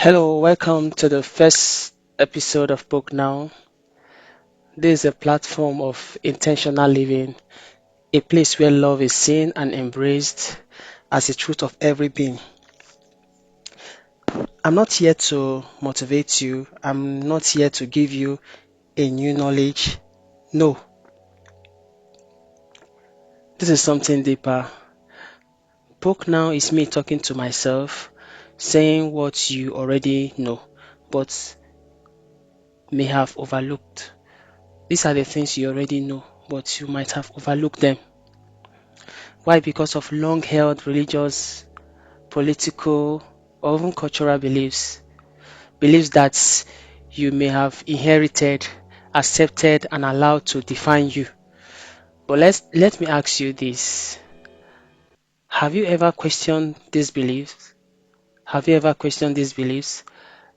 Hello, welcome to the first episode of Book Now. This is a platform of intentional living, a place where love is seen and embraced as the truth of every being. I'm not here to motivate you, I'm not here to give you a new knowledge. No, this is something deeper. Book Now is me talking to myself, saying what you already know, but may have overlooked. These are the things you already know, but you might have overlooked them. Why? Because of long held religious, political, or even cultural beliefs. Beliefs that you may have inherited, accepted, and allowed to define you. But let me ask you this. Have you ever questioned these beliefs? Have you ever questioned these beliefs?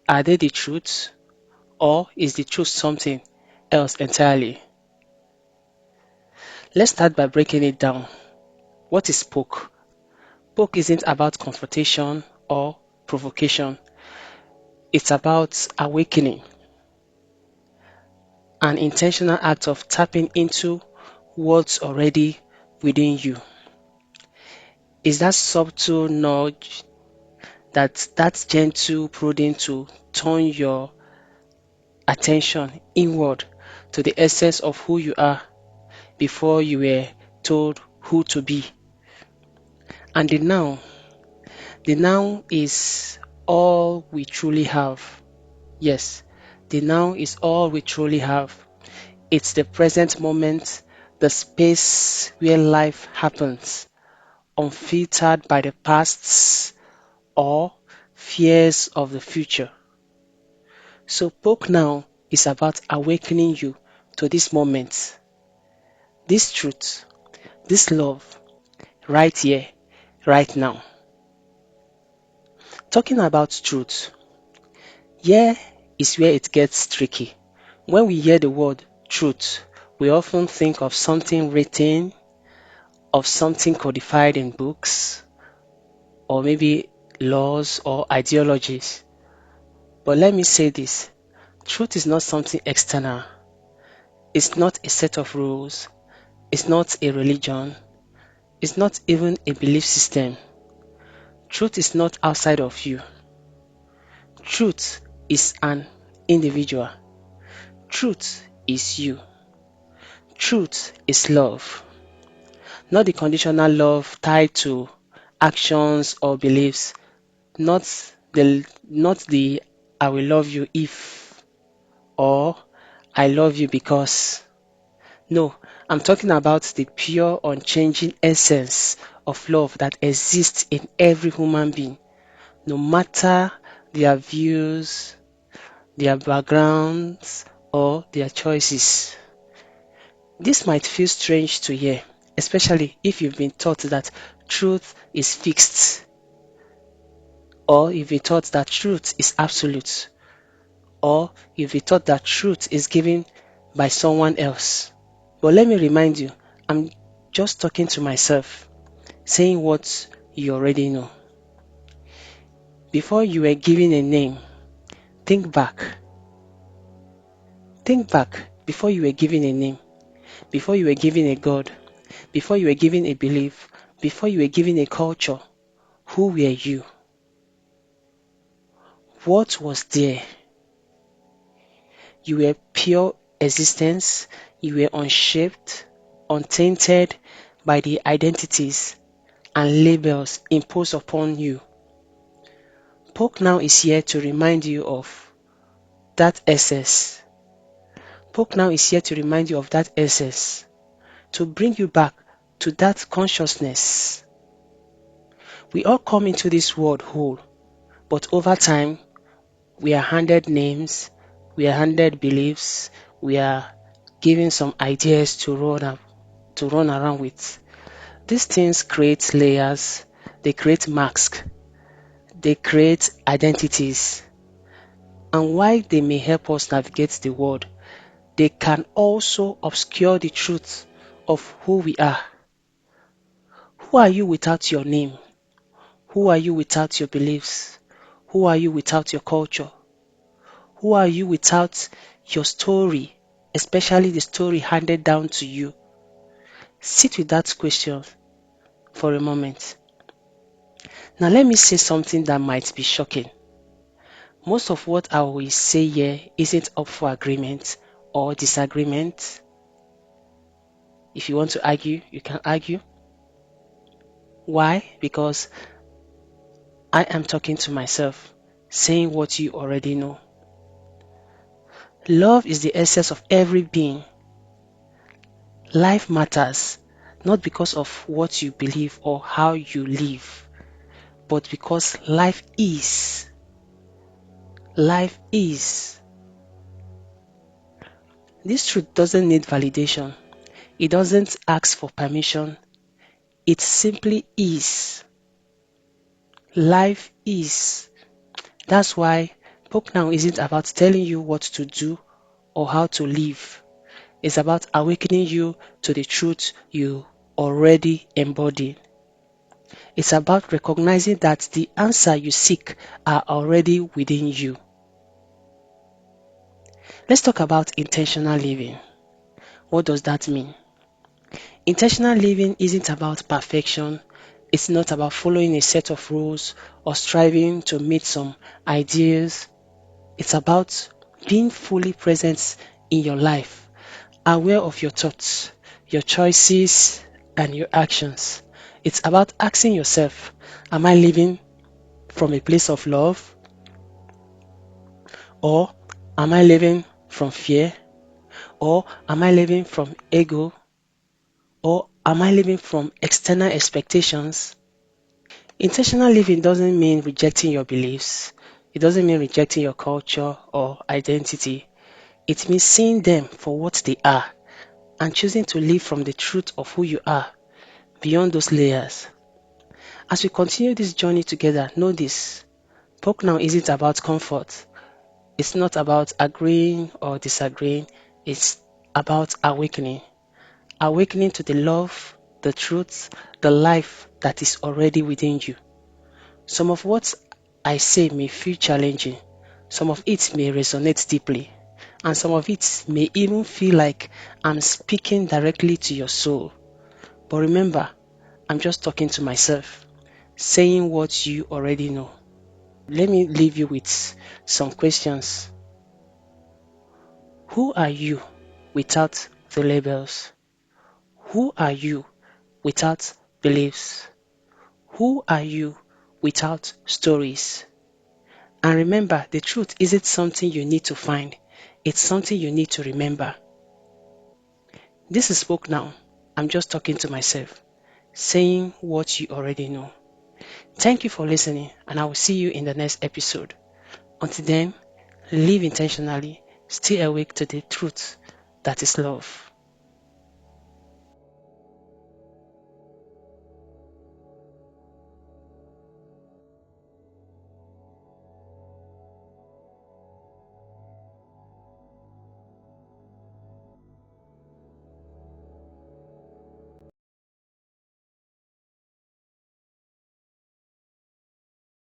Are they the truth? Or is the truth something else entirely? Let's start by breaking it down. What is poke? Poke isn't about confrontation or provocation. It's about awakening, an intentional act of tapping into what's already within you. Is that subtle nudge, that gentle prodding to turn your attention inward to the essence of who you are before you were told who to be. And the now is all we truly have. Yes, the now is all we truly have. It's the present moment, the space where life happens, unfiltered by the pasts or fears of the future. So Poke Now is about awakening you to this moment, this truth, this love, right here, right now. Talking about truth, here is where it gets tricky. When we hear the word truth, we often think of something written, of something codified in books, or maybe laws or ideologies. But let me say this, truth is not something external, it's not a set of rules, it's not a religion, it's not even a belief system. Truth is not outside of you. Truth is an individual. Truth is you. Truth is love, not the conditional love tied to actions or beliefs, not not the I will love you if or I love you because. No, I'm talking about the pure, unchanging essence of love that exists in every human being, no matter their views, their backgrounds, or their choices. This might feel strange to hear, especially if you've been taught that truth is fixed, or if you thought that truth is absolute, or if you thought that truth is given by someone else. But let me remind you, I'm just talking to myself, saying what you already know. Before you were given a name, think back. Think back before you were given a name, before you were given a God, before you were given a belief, before you were given a culture. Who were you? What was there? You were pure existence, you were unshaped, untainted by the identities and labels imposed upon you. Poke Now is here to remind you of that essence. Poke Now is here to remind you of that essence, to bring you back to that consciousness. We all come into this world whole, but over time, we are handed names, we are handed beliefs, we are given some ideas to run around with. These things create layers, they create masks, they create identities. And while they may help us navigate the world, they can also obscure the truth of who we are. Who are you without your name? Who are you without your beliefs? Who are you without your culture? Who are you without your story, especially the story handed down to you? Sit with that question for a moment. Now, let me say something that might be shocking. Most of what I will say here isn't up for agreement or disagreement. If you want to argue, you can argue. Why? Because I am talking to myself, saying what you already know. Love is the essence of every being. Life matters not because of what you believe or how you live, but because life is. Life is. This truth doesn't need validation. It doesn't ask for permission. It simply is. Life is. That's why Poke Now isn't about telling you what to do or how to live. It's about awakening you to the truth you already embody. It's about recognizing that the answer you seek are already within you. Let's talk about intentional living. What does that mean? Intentional living isn't about perfection. It's not about following a set of rules or striving to meet some ideas. It's about being fully present in your life, aware of your thoughts, your choices, and your actions. It's about asking yourself, am I living from a place of love, or am I living from fear, or am I living from ego, or am I living from external expectations? Intentional living doesn't mean rejecting your beliefs. It doesn't mean rejecting your culture or identity. It means seeing them for what they are and choosing to live from the truth of who you are beyond those layers. As we continue this journey together, know this. Talk Now isn't about comfort. It's not about agreeing or disagreeing. It's about awakening. Awakening to the love, the truth, the life that is already within you. Some of what I say may feel challenging. Some of it may resonate deeply. And some of it may even feel like I'm speaking directly to your soul. But remember, I'm just talking to myself, saying what you already know. Let me leave you with some questions. Who are you without the labels? Who are you without beliefs? Who are you without stories? And remember, the truth isn't something you need to find, it's something you need to remember. This is Spoke Now. I'm just talking to myself, saying what you already know. Thank you for listening, and I will see you in the next episode. Until then, live intentionally, stay awake to the truth that is love.